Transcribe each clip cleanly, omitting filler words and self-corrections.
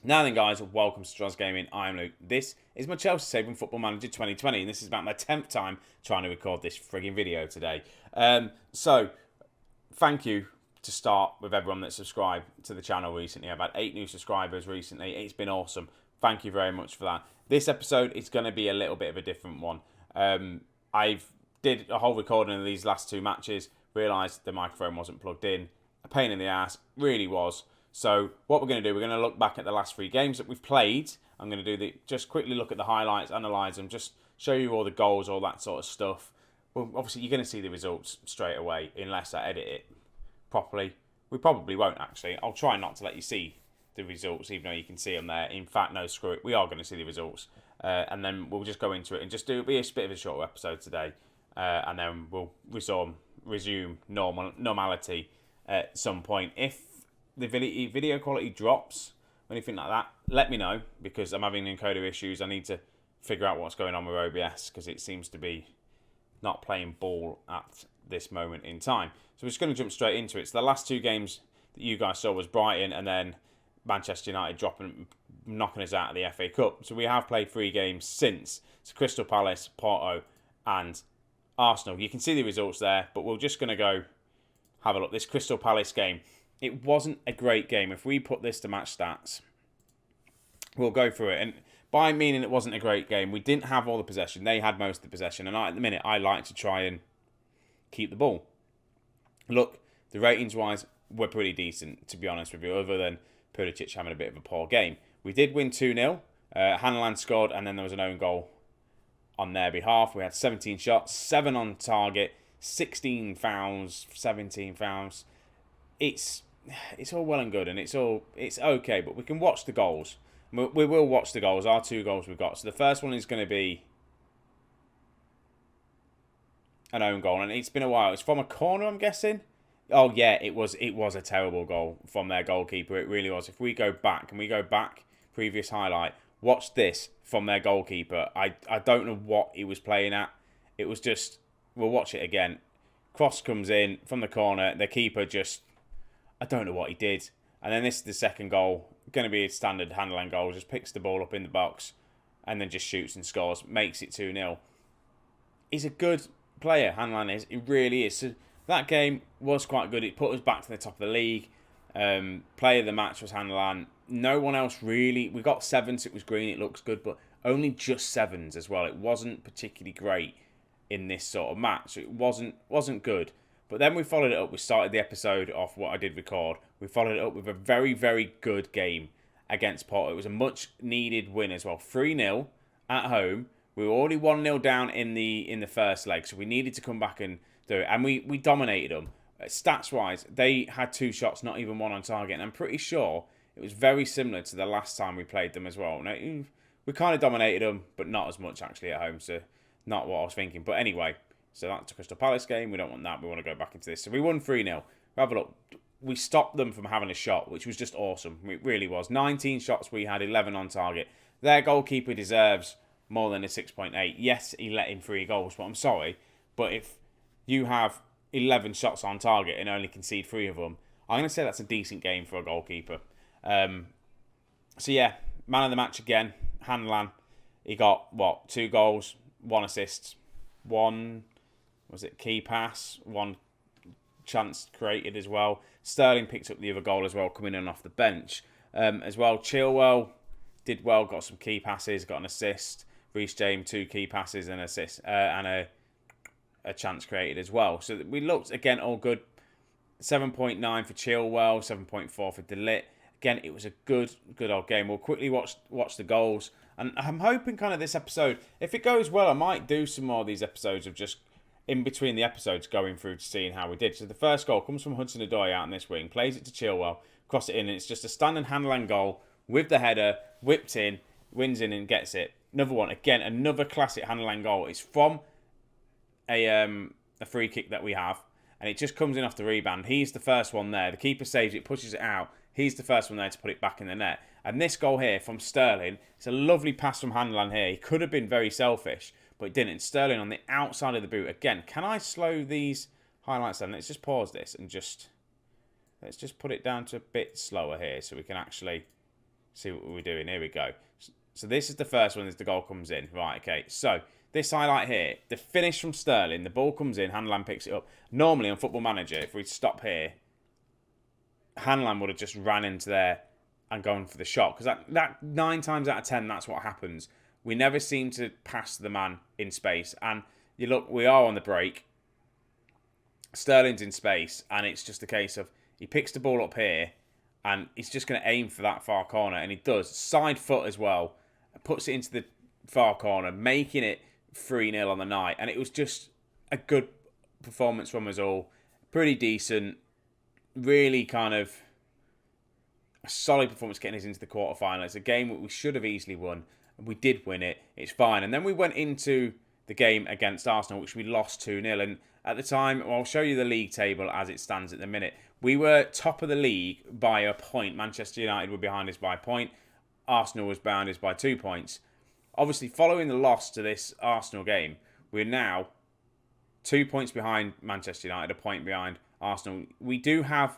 Now then, guys, welcome to Droz Gaming. I'm Luke. This is my Chelsea Saving Football Manager 2020, and this is about my 10th time trying to record this frigging video today. So, thank you to start with everyone that subscribed to the channel recently. I've had 8 new subscribers recently. It's been awesome. Thank you very much for that. This episode is going to be a little bit of a different one. I've did a whole recording of these last 2 matches, realised the microphone wasn't plugged in. A pain in the ass, really was. So what we're going to do, we're going to look back at the last 3 games that we've played. I'm going to do just quickly look at the highlights, analyse them, just show you all the goals, all that sort of stuff. Well, obviously you're going to see the results straight away unless I edit it properly. We probably won't actually. I'll try not to let you see the results, even though you can see them there. In fact, no, screw it. We are going to see the results. And then we'll just go into it and just be a bit of a shorter episode today. And then we'll resume normality at some point. If the video quality drops or anything like that, let me know, because I'm having encoder issues. I need to figure out what's going on with OBS, because it seems to be not playing ball at this moment in time. So we're just going to jump straight into it. So the last 2 games that you guys saw was Brighton and then Manchester United knocking us out of the FA Cup. So we have played 3 games since. It's Crystal Palace, Porto and Arsenal. You can see the results there, but we're just going to go have a look. This Crystal Palace game, it wasn't a great game. If we put this to match stats, we'll go through it. And by meaning it wasn't a great game, we didn't have all the possession. They had most of the possession. And at the minute, I like to try and keep the ball. Look, the ratings-wise, we're pretty decent, to be honest with you, other than Pulisic having a bit of a poor game. We did win 2-0. Hanlan scored, and then there was an own goal on their behalf. We had 17 shots, 7 on target, 16 fouls, 17 fouls. It's all well and good, and it's okay, but we can watch the goals. We will watch the goals, our 2 goals we've got. So the first one is going to be an own goal, and it's been a while. It's from a corner, I'm guessing. Oh yeah, it was a terrible goal from their goalkeeper. It really was. If we go back, previous highlight, watch this from their goalkeeper. I don't know what he was playing at. It was just, we'll watch it again. Cross comes in from the corner. The keeper just, I don't know what he did. And then this is the second goal. Going to be a standard Hanlan goal. Just picks the ball up in the box and then just shoots and scores. Makes it 2-0. He's a good player, Hanlan is. He really is. So that game was quite good. It put us back to the top of the league. Player of the match was Hanlan. No one else really. We got 7s. It was green. It looks good. But only just 7s as well. It wasn't particularly great in this sort of match. It wasn't good. But then we followed it up. We started the episode off what I did record. We followed it up with a very, very good game against Porto. It was a much needed win as well. 3-0 at home. We were already 1-0 down in the first leg, so we needed to come back and do it. And we dominated them. Stats wise, they had 2 shots, not even 1 on target. And I'm pretty sure it was very similar to the last time we played them as well. Now, we kind of dominated them, but not as much actually at home. So not what I was thinking. But anyway. So that's a Crystal Palace game. We don't want that. We want to go back into this. So we won 3-0. Have a look. We stopped them from having a shot, which was just awesome. It really was. 19 shots we had, 11 on target. Their goalkeeper deserves more than a 6.8. Yes, he let in 3 goals, but I'm sorry. But if you have 11 shots on target and only concede 3 of them, I'm going to say that's a decent game for a goalkeeper. So yeah, man of the match again, Hanlan. He got, 2 goals, 1 assist, 1... was it key pass, 1 chance created as well. Sterling picked up the other goal as well, coming in off the bench as well. Chilwell did well, got some key passes, got an assist. Reece James 2 key passes and assist and a chance created as well. So we looked again all good. 7.9 for Chilwell, 7.4 for De Ligt. Again, it was a good old game. We'll quickly watch the goals, and I'm hoping kind of this episode, if it goes well, I might do some more of these episodes of just in between the episodes going through to seeing how we did. So the first goal comes from Hudson-Odoi out in this wing, plays it to Chilwell, cross it in, and it's just a standing Hanlan goal with the header, whipped in, wins in and gets it. Another one, again, another classic Hanlan goal. It's from a free kick that we have, and it just comes in off the rebound. He's the first one there. The keeper saves it, pushes it out. He's the first one there to put it back in the net. And this goal here from Sterling, it's a lovely pass from Hanlan here. He could have been very selfish, but it didn't. Sterling on the outside of the boot. Again, can I slow these highlights down? Let's just pause this and let's just put it down to a bit slower here so we can actually See what we're doing. Here we go. So this is the first one as the goal comes in. Right, okay. So this highlight here, the finish from Sterling, the ball comes in, Hanlan picks it up. Normally on Football Manager, if we stop here, Hanlan would have just ran into there and gone for the shot. Because that 9 times out of 10, that's what happens. We never seem to pass the man in space. And you look, we are on the break. Sterling's in space, and it's just a case of he picks the ball up here, and he's just going to aim for that far corner, and he does. Side foot as well, puts it into the far corner, making it 3-0 on the night. And it was just a good performance from us all. Pretty decent. Really kind of a solid performance getting us into the quarterfinal. It's a game that we should have easily won, and we did win it. It's fine. And then we went into the game against Arsenal, which we lost 2-0. And at the time, I'll show you the league table as it stands at the minute. We were top of the league by a point. Manchester United were behind us by a point. Arsenal was behind us by 2 points. Obviously, following the loss to this Arsenal game, we're now 2 points behind Manchester United, a point behind Arsenal. We do have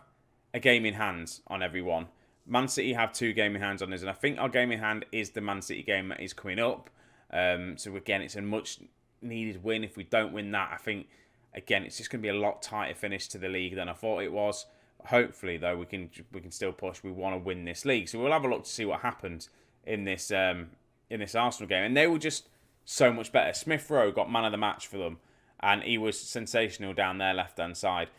a game in hand on everyone. Man City have 2 game in hands on us, and I think our game in hand is the Man City game that is coming up. So again, it's a much needed win. If we don't win that, I think again it's just going to be a lot tighter finish to the league than I thought it was. Hopefully, though, we can still push. We want to win this league, so we'll have a look to see what happens in this Arsenal game. And they were just so much better. Smith Rowe got man of the match for them, and he was sensational down their left hand side.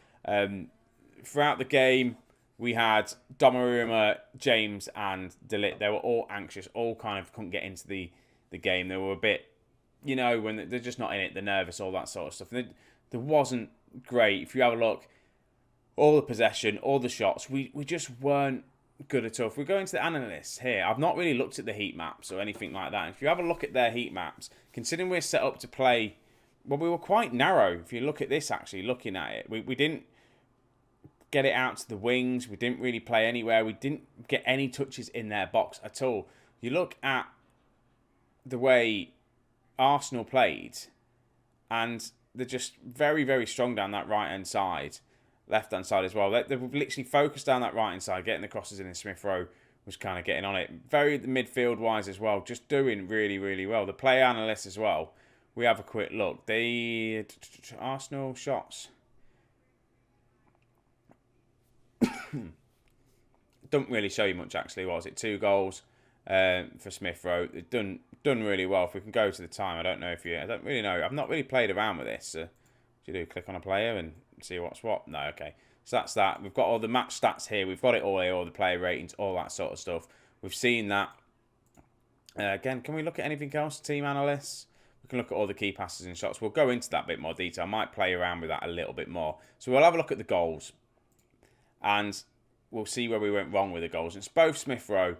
Throughout the game, we had Donnarumma, James, and De Ligt. They were all anxious, all kind of couldn't get into the game. They were a bit, when they're just not in it, they're nervous, all that sort of stuff. There wasn't great. If you have a look, all the possession, all the shots, we just weren't good at all. If we go into the analysts here, I've not really looked at the heat maps or anything like that. If you have a look at their heat maps, considering we're set up to play, well, we were quite narrow. If you look at this, actually, looking at it, we didn't get it out to the wings. We didn't really play anywhere. We didn't get any touches in their box at all. You look at the way Arsenal played, and they're just very, very strong down that right-hand side, left-hand side as well. They were literally focused down that right-hand side, getting the crosses in, and Smith Rowe was kind of getting on it. Very midfield-wise as well, just doing really, really well. The player analysts as well, we have a quick look. The Arsenal shots don't really show you much, actually. What was it? 2 goals for Smith Rowe. They've done really well. If we can go to the time, I don't really know. I've not really played around with this. What do you do? Click on a player and see what's what? No, okay. So that's that. We've got all the match stats here. We've got it all here, all the player ratings, all that sort of stuff. We've seen that. Again, can we look at anything else? Team analysts. We can look at all the key passes and shots. We'll go into that a bit more detail. I might play around with that a little bit more. So we'll have a look at the goals. And we'll see where we went wrong with the goals. It's both Smith Rowe.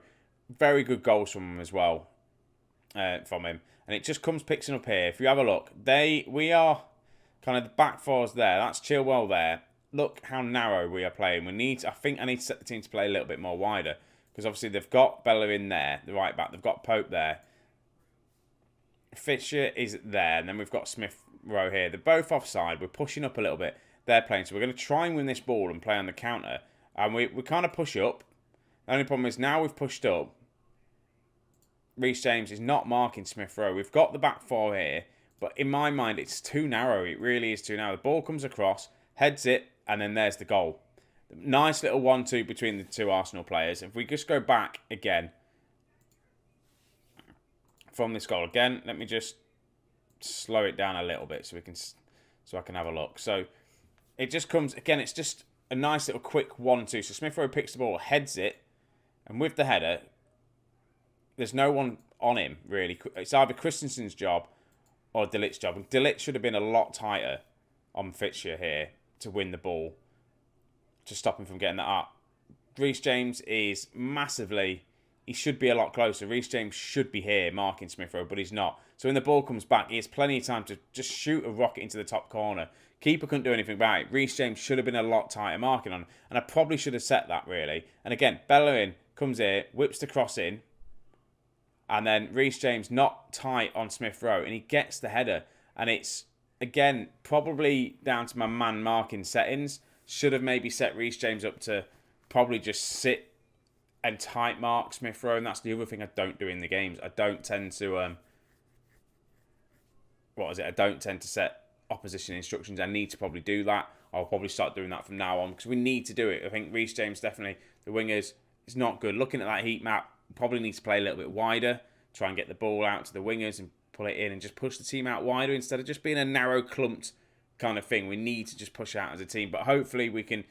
Very good goals from him as well. From him. And it just comes picking up here. If you have a look, we are kind of the back fours there. That's Chilwell there. Look how narrow we are playing. I think I need to set the team to play a little bit more wider. Because obviously they've got Bella in there, the right back. They've got Pope there. Fisher is there. And then we've got Smith Rowe here. They're both offside. We're pushing up a little bit. They're playing. So we're going to try and win this ball and play on the counter. And we kind of push up. The only problem is now we've pushed up. Reece James is not marking Smith Rowe. We've got the back 4 here. But in my mind, it's too narrow. It really is too narrow. The ball comes across, heads it, and then there's the goal. Nice little 1-2 between the 2 Arsenal players. If we just go back again from this goal. Again, let me just slow it down a little bit so I can have a look. So it just comes, again, it's just a nice little quick 1-2. So Smith Rowe picks the ball, heads it, and with the header, there's no one on him, really. It's either Christensen's job or De Ligt's job. And De Ligt should have been a lot tighter on Fisher here to win the ball, to stop him from getting that up. Reece James is massively, he should be a lot closer. Reece James should be here marking Smith Rowe, but he's not. So when the ball comes back, he has plenty of time to just shoot a rocket into the top corner. Keeper couldn't do anything about it. Reece James should have been a lot tighter marking on him. And I probably should have set that, really. And again, Bellerin comes here, whips the cross in. And then Reece James not tight on Smith Rowe. And he gets the header. And it's, again, probably down to my man marking settings. Should have maybe set Reece James up to probably just sit and tight mark Smith Rowe, and that's the other thing I don't do in the games. I don't tend to I don't tend to set opposition instructions. I need to probably do that. I'll probably start doing that from now on because we need to do it. I think Reece James definitely, the wingers, is not good. Looking at that heat map, probably need to play a little bit wider, try and get the ball out to the wingers and pull it in and just push the team out wider instead of just being a narrow clumped kind of thing. We need to just push out as a team, but hopefully we can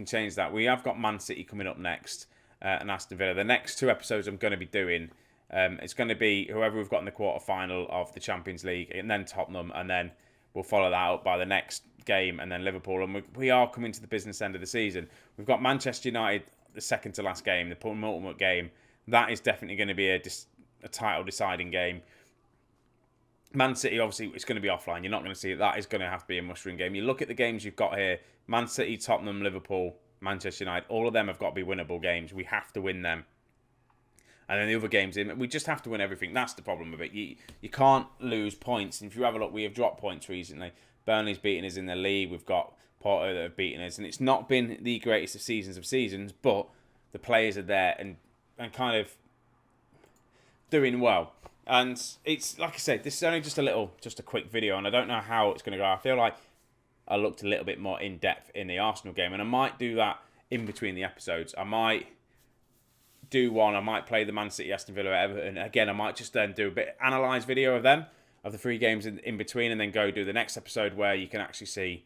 change that. We have got Man City coming up next and Aston Villa. The next 2 episodes I'm going to be doing, it's going to be whoever we've got in the quarter-final of the Champions League and then Tottenham, and then we'll follow that up by the next game and then Liverpool. And we are coming to the business end of the season. We've got Manchester United, the second to last game, the penultimate game. That is definitely going to be a title deciding game. Man City, obviously, it's going to be offline. You're not going to see it. That is going to have to be a must-win game. You look at the games you've got here, Man City, Tottenham, Liverpool, Manchester United, all of them have got to be winnable games. We have to win them. And then the other games, we just have to win everything. That's the problem with it. You can't lose points. And if you have a look, we have dropped points recently. Burnley's beaten us in the league. We've got Porto that have beaten us. And it's not been the greatest of seasons, but the players are there and kind of doing well. And it's, like I said, this is only just a quick video, and I don't know how it's going to go. I feel like I looked a little bit more in depth in the Arsenal game, and I might do that in between the episodes. I might do one. I might play the Man City, Aston Villa, Everton. Again, I might just then do a bit analyse video of them, of the 3 games in between, and then go do the next episode where you can actually see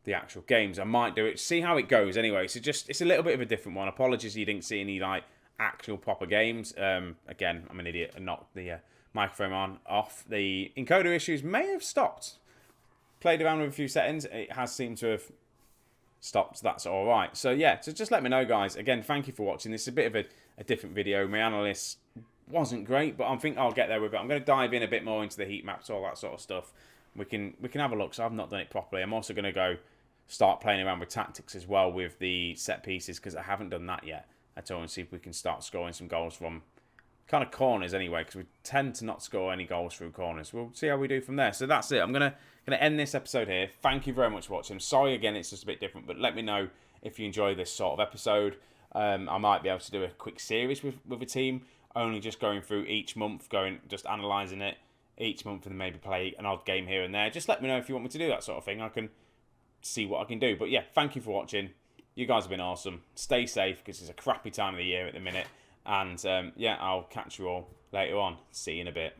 the actual games. I might do it, see how it goes anyway. So it's a little bit of a different one. Apologies you didn't see any actual proper games. Again, I'm an idiot and knocked the microphone off. The encoder issues may have stopped. Played around with a few settings. It has seemed to have stopped. That's all right. So yeah, so just let me know, guys. Again, thank you for watching. This is a bit of a different video. My analysis wasn't great, but I think I'll get there with it. I'm going to dive in a bit more into the heat maps, all that sort of stuff. We can have a look. So I've not done it properly. I'm also going to go start playing around with tactics as well with the set pieces because I haven't done that yet at all, and see if we can start scoring some goals from kind of corners anyway, because we tend to not score any goals through corners. We'll see how we do from there. So that's it. I'm gonna end this episode here. Thank you very much for watching. Sorry again, it's just a bit different, but let me know if you enjoy this sort of episode. I might be able to do a quick series with a team, only just going through each month, just analysing it each month, and then maybe play an odd game here and there. Just let me know if you want me to do that sort of thing. I can see what I can do. But yeah, thank you for watching. You guys have been awesome. Stay safe because it's a crappy time of the year at the minute. And yeah, I'll catch you all later on. See you in a bit.